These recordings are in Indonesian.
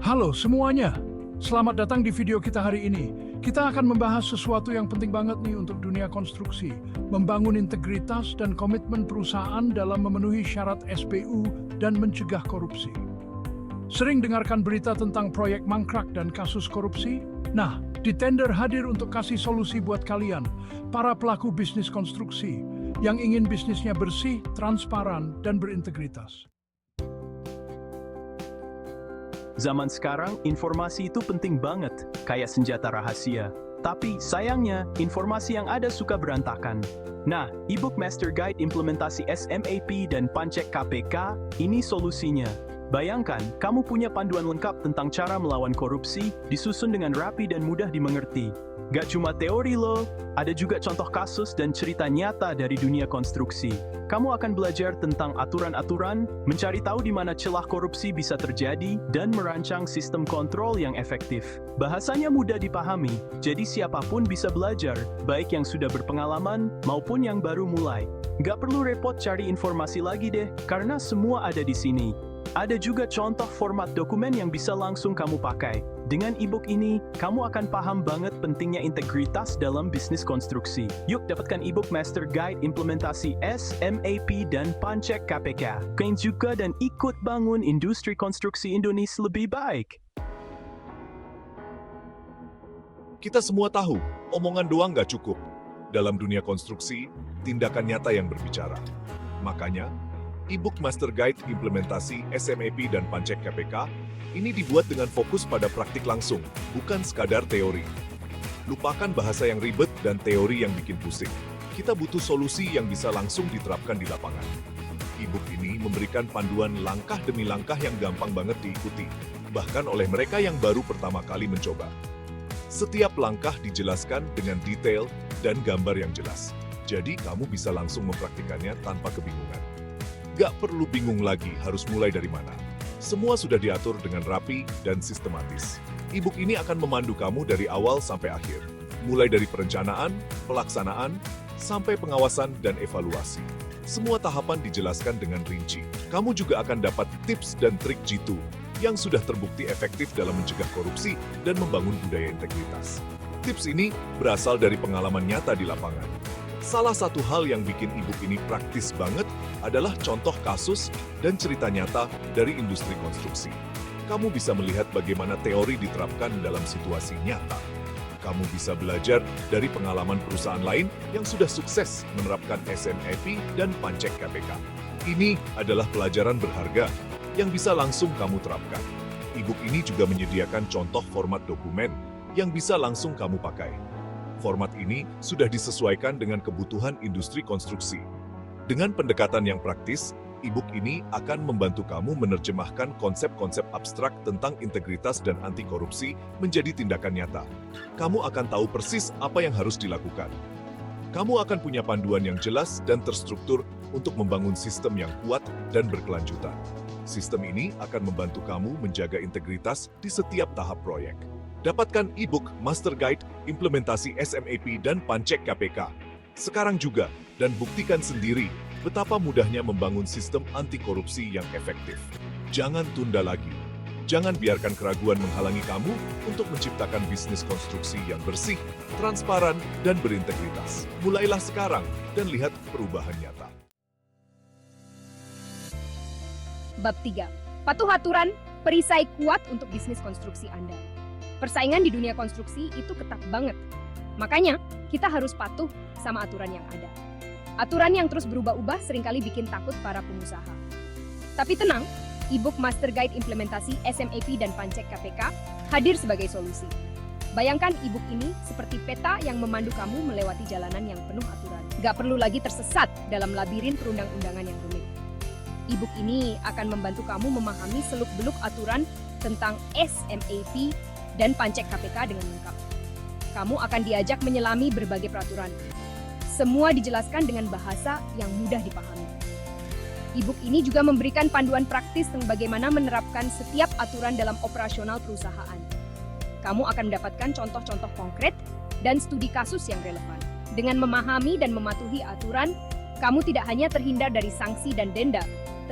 Halo semuanya, selamat datang di video kita hari ini. Kita akan membahas sesuatu yang penting banget nih untuk dunia konstruksi, membangun integritas dan komitmen perusahaan dalam memenuhi syarat SPU dan mencegah korupsi. Sering dengarkan berita tentang proyek mangkrak dan kasus korupsi? Nah, Ditender hadir untuk kasih solusi buat kalian, para pelaku bisnis konstruksi, yang ingin bisnisnya bersih, transparan, dan berintegritas. Zaman sekarang, informasi itu penting banget, kayak senjata rahasia. Tapi, sayangnya, informasi yang ada suka berantakan. Nah, e-book Master Guide Implementasi SMAP dan Pancek KPK, ini solusinya. Bayangkan, kamu punya panduan lengkap tentang cara melawan korupsi, disusun dengan rapi dan mudah dimengerti. Gak cuma teori loh, ada juga contoh kasus dan cerita nyata dari dunia konstruksi. Kamu akan belajar tentang aturan-aturan, mencari tahu di mana celah korupsi bisa terjadi, dan merancang sistem kontrol yang efektif. Bahasanya mudah dipahami, jadi siapapun bisa belajar, baik yang sudah berpengalaman maupun yang baru mulai. Gak perlu repot cari informasi lagi deh, karena semua ada di sini. Ada juga contoh format dokumen yang bisa langsung kamu pakai. Dengan e-book ini, kamu akan paham banget pentingnya integritas dalam bisnis konstruksi. Yuk dapatkan e-book Master Guide Implementasi SMAP dan Pancek KPK. Kalian juga dan ikut bangun industri konstruksi Indonesia lebih baik. Kita semua tahu, omongan doang nggak cukup. Dalam dunia konstruksi, tindakan nyata yang berbicara. Makanya, e-book Master Guide Implementasi SMAP dan Pancek KPK ini dibuat dengan fokus pada praktik langsung, bukan sekadar teori. Lupakan bahasa yang ribet dan teori yang bikin pusing. Kita butuh solusi yang bisa langsung diterapkan di lapangan. E-book ini memberikan panduan langkah demi langkah yang gampang banget diikuti, bahkan oleh mereka yang baru pertama kali mencoba. Setiap langkah dijelaskan dengan detail dan gambar yang jelas, jadi kamu bisa langsung mempraktikannya tanpa kebingungan. Gak perlu bingung lagi harus mulai dari mana. Semua sudah diatur dengan rapi dan sistematis. E-book ini akan memandu kamu dari awal sampai akhir. Mulai dari perencanaan, pelaksanaan, sampai pengawasan dan evaluasi. Semua tahapan dijelaskan dengan rinci. Kamu juga akan dapat tips dan trik G2 yang sudah terbukti efektif dalam mencegah korupsi dan membangun budaya integritas. Tips ini berasal dari pengalaman nyata di lapangan. Salah satu hal yang bikin e-book ini praktis banget adalah contoh kasus dan cerita nyata dari industri konstruksi. Kamu bisa melihat bagaimana teori diterapkan dalam situasi nyata. Kamu bisa belajar dari pengalaman perusahaan lain yang sudah sukses menerapkan SMAP dan Pancek KPK. Ini adalah pelajaran berharga yang bisa langsung kamu terapkan. E-book ini juga menyediakan contoh format dokumen yang bisa langsung kamu pakai. Format ini sudah disesuaikan dengan kebutuhan industri konstruksi. Dengan pendekatan yang praktis, e-book ini akan membantu kamu menerjemahkan konsep-konsep abstrak tentang integritas dan anti korupsi menjadi tindakan nyata. Kamu akan tahu persis apa yang harus dilakukan. Kamu akan punya panduan yang jelas dan terstruktur untuk membangun sistem yang kuat dan berkelanjutan. Sistem ini akan membantu kamu menjaga integritas di setiap tahap proyek. Dapatkan e-book Master Guide Implementasi SMAP dan Pancek KPK sekarang juga dan buktikan sendiri betapa mudahnya membangun sistem anti korupsi yang efektif. Jangan tunda lagi. Jangan biarkan keraguan menghalangi kamu untuk menciptakan bisnis konstruksi yang bersih, transparan, dan berintegritas. Mulailah sekarang dan lihat perubahan nyata. Bab 3. Patuh aturan, perisai kuat untuk bisnis konstruksi Anda. Persaingan di dunia konstruksi itu ketat banget. Makanya, kita harus patuh sama aturan yang ada. Aturan yang terus berubah-ubah seringkali bikin takut para pengusaha. Tapi tenang, e-book Master Guide Implementasi SMAP dan Pancek KPK hadir sebagai solusi. Bayangkan e-book ini seperti peta yang memandu kamu melewati jalanan yang penuh aturan. Gak perlu lagi tersesat dalam labirin perundang-undangan yang rumit. E-book ini akan membantu kamu memahami seluk-beluk aturan tentang SMAP dan Pancek KPK dengan lengkap. Kamu akan diajak menyelami berbagai peraturan. Semua dijelaskan dengan bahasa yang mudah dipahami. E-book ini juga memberikan panduan praktis tentang bagaimana menerapkan setiap aturan dalam operasional perusahaan. Kamu akan mendapatkan contoh-contoh konkret dan studi kasus yang relevan. Dengan memahami dan mematuhi aturan, kamu tidak hanya terhindar dari sanksi dan denda,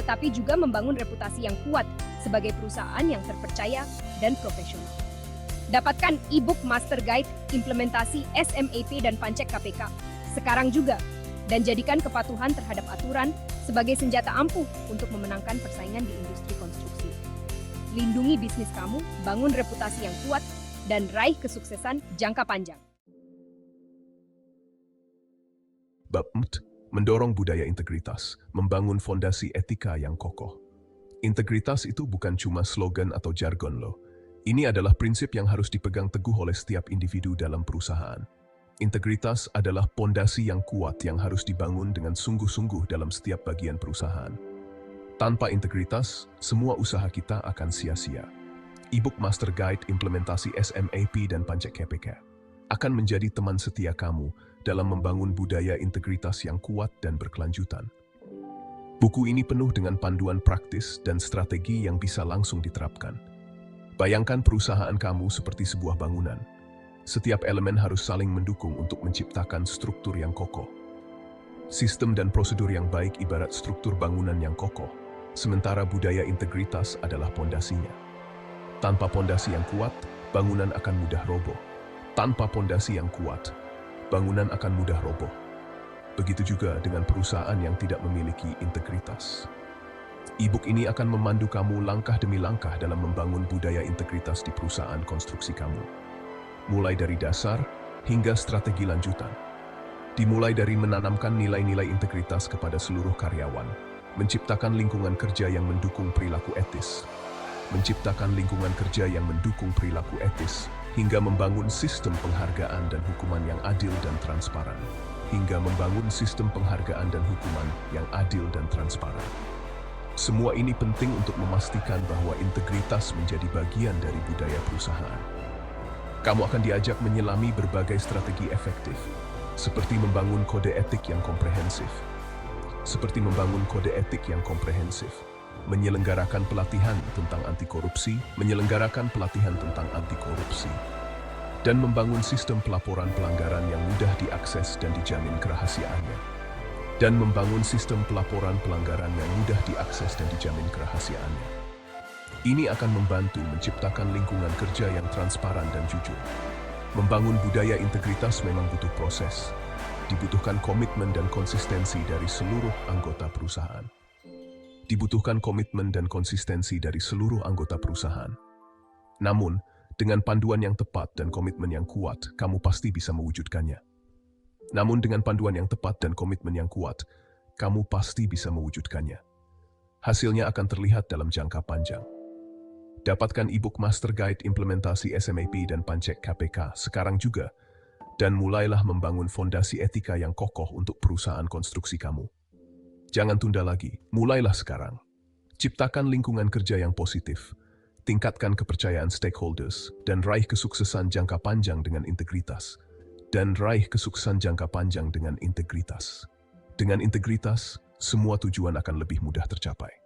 tetapi juga membangun reputasi yang kuat sebagai perusahaan yang terpercaya dan profesional. Dapatkan e-book Master Guide Implementasi SMAP dan Pancek KPK sekarang juga, dan jadikan kepatuhan terhadap aturan sebagai senjata ampuh untuk memenangkan persaingan di industri konstruksi. Lindungi bisnis kamu, bangun reputasi yang kuat, dan raih kesuksesan jangka panjang. Bab 4. Mendorong budaya integritas, membangun fondasi etika yang kokoh. Integritas itu bukan cuma slogan atau jargon loh. Ini adalah prinsip yang harus dipegang teguh oleh setiap individu dalam perusahaan. Integritas adalah pondasi yang kuat yang harus dibangun dengan sungguh-sungguh dalam setiap bagian perusahaan. Tanpa integritas, semua usaha kita akan sia-sia. E-book Master Guide Implementasi SMAP dan Pancek KPK akan menjadi teman setia kamu dalam membangun budaya integritas yang kuat dan berkelanjutan. Buku ini penuh dengan panduan praktis dan strategi yang bisa langsung diterapkan. Bayangkan perusahaan kamu seperti sebuah bangunan. Setiap elemen harus saling mendukung untuk menciptakan struktur yang kokoh. Sistem dan prosedur yang baik ibarat struktur bangunan yang kokoh, sementara budaya integritas adalah pondasinya. Tanpa pondasi yang kuat, bangunan akan mudah roboh. Tanpa pondasi yang kuat, bangunan akan mudah roboh. Begitu juga dengan perusahaan yang tidak memiliki integritas. E-book ini akan memandu kamu langkah demi langkah dalam membangun budaya integritas di perusahaan konstruksi kamu. Mulai dari dasar hingga strategi lanjutan. Dimulai dari menanamkan nilai-nilai integritas kepada seluruh karyawan, menciptakan lingkungan kerja yang mendukung perilaku etis, hingga membangun sistem penghargaan dan hukuman yang adil dan transparan. Semua ini penting untuk memastikan bahwa integritas menjadi bagian dari budaya perusahaan. Kamu akan diajak menyelami berbagai strategi efektif, seperti membangun kode etik yang komprehensif, menyelenggarakan pelatihan tentang anti korupsi, dan membangun sistem pelaporan pelanggaran yang mudah diakses dan dijamin kerahasiaannya. Ini akan membantu menciptakan lingkungan kerja yang transparan dan jujur. Membangun budaya integritas memang butuh proses. Dibutuhkan komitmen dan konsistensi dari seluruh anggota perusahaan. Namun, dengan panduan yang tepat dan komitmen yang kuat, kamu pasti bisa mewujudkannya. Hasilnya akan terlihat dalam jangka panjang. Dapatkan e-book Master Guide Implementasi SMAP dan Pancek KPK sekarang juga, dan mulailah membangun fondasi etika yang kokoh untuk perusahaan konstruksi kamu. Jangan tunda lagi, mulailah sekarang. Ciptakan lingkungan kerja yang positif, tingkatkan kepercayaan stakeholders, dan raih kesuksesan jangka panjang dengan integritas. Dengan integritas, semua tujuan akan lebih mudah tercapai.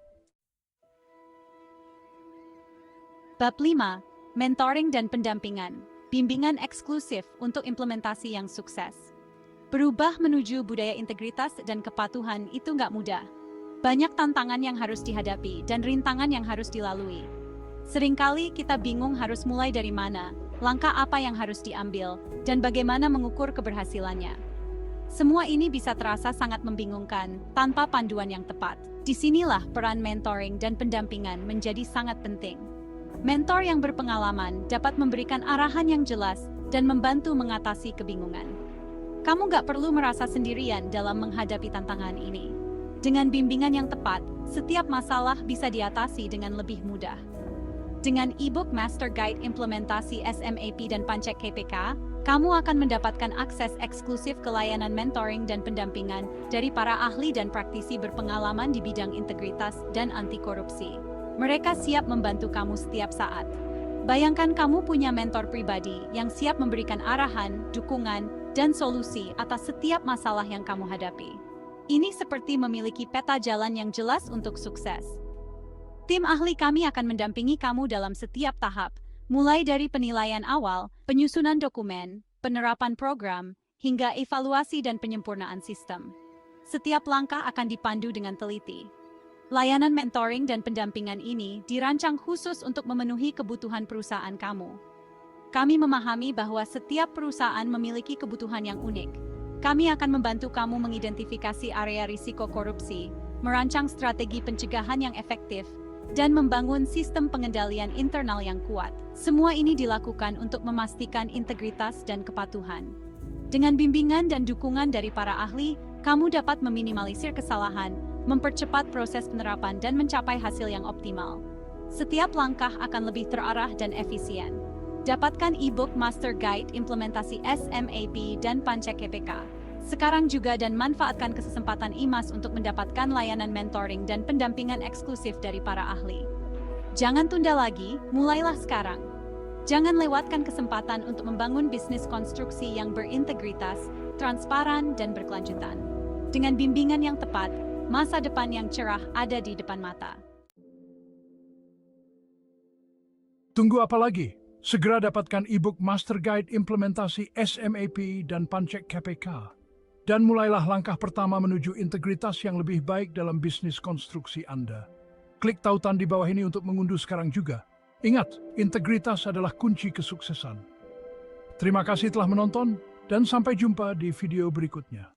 Bab 5. Mentoring dan pendampingan. Bimbingan eksklusif untuk implementasi yang sukses. Berubah menuju budaya integritas dan kepatuhan itu nggak mudah. Banyak tantangan yang harus dihadapi dan rintangan yang harus dilalui. Seringkali kita bingung harus mulai dari mana, langkah apa yang harus diambil, dan bagaimana mengukur keberhasilannya. Semua ini bisa terasa sangat membingungkan tanpa panduan yang tepat. Disinilah peran mentoring dan pendampingan menjadi sangat penting. Mentor yang berpengalaman dapat memberikan arahan yang jelas dan membantu mengatasi kebingungan. Kamu gak perlu merasa sendirian dalam menghadapi tantangan ini. Dengan bimbingan yang tepat, setiap masalah bisa diatasi dengan lebih mudah. Dengan e-book Master Guide Implementasi SMAP dan Pancek KPK, kamu akan mendapatkan akses eksklusif ke layanan mentoring dan pendampingan dari para ahli dan praktisi berpengalaman di bidang integritas dan anti korupsi. Mereka siap membantu kamu setiap saat. Bayangkan kamu punya mentor pribadi yang siap memberikan arahan, dukungan, dan solusi atas setiap masalah yang kamu hadapi. Ini seperti memiliki peta jalan yang jelas untuk sukses. Tim ahli kami akan mendampingi kamu dalam setiap tahap, mulai dari penilaian awal, penyusunan dokumen, penerapan program, hingga evaluasi dan penyempurnaan sistem. Setiap langkah akan dipandu dengan teliti. Layanan mentoring dan pendampingan ini dirancang khusus untuk memenuhi kebutuhan perusahaan kamu. Kami memahami bahwa setiap perusahaan memiliki kebutuhan yang unik. Kami akan membantu kamu mengidentifikasi area risiko korupsi, merancang strategi pencegahan yang efektif, dan membangun sistem pengendalian internal yang kuat. Semua ini dilakukan untuk memastikan integritas dan kepatuhan. Dengan bimbingan dan dukungan dari para ahli, kamu dapat meminimalisir kesalahan, mempercepat proses penerapan dan mencapai hasil yang optimal. Setiap langkah akan lebih terarah dan efisien. Dapatkan e-book Master Guide Implementasi SMAP dan Pancek KPK sekarang juga dan manfaatkan kesempatan IMAS untuk mendapatkan layanan mentoring dan pendampingan eksklusif dari para ahli. Jangan tunda lagi, mulailah sekarang. Jangan lewatkan kesempatan untuk membangun bisnis konstruksi yang berintegritas, transparan, dan berkelanjutan. Dengan bimbingan yang tepat, masa depan yang cerah ada di depan mata. Tunggu apa lagi? Segera dapatkan e-book Master Guide Implementasi SMAP dan Pancek KPK. Dan mulailah langkah pertama menuju integritas yang lebih baik dalam bisnis konstruksi Anda. Klik tautan di bawah ini untuk mengunduh sekarang juga. Ingat, integritas adalah kunci kesuksesan. Terima kasih telah menonton, dan sampai jumpa di video berikutnya.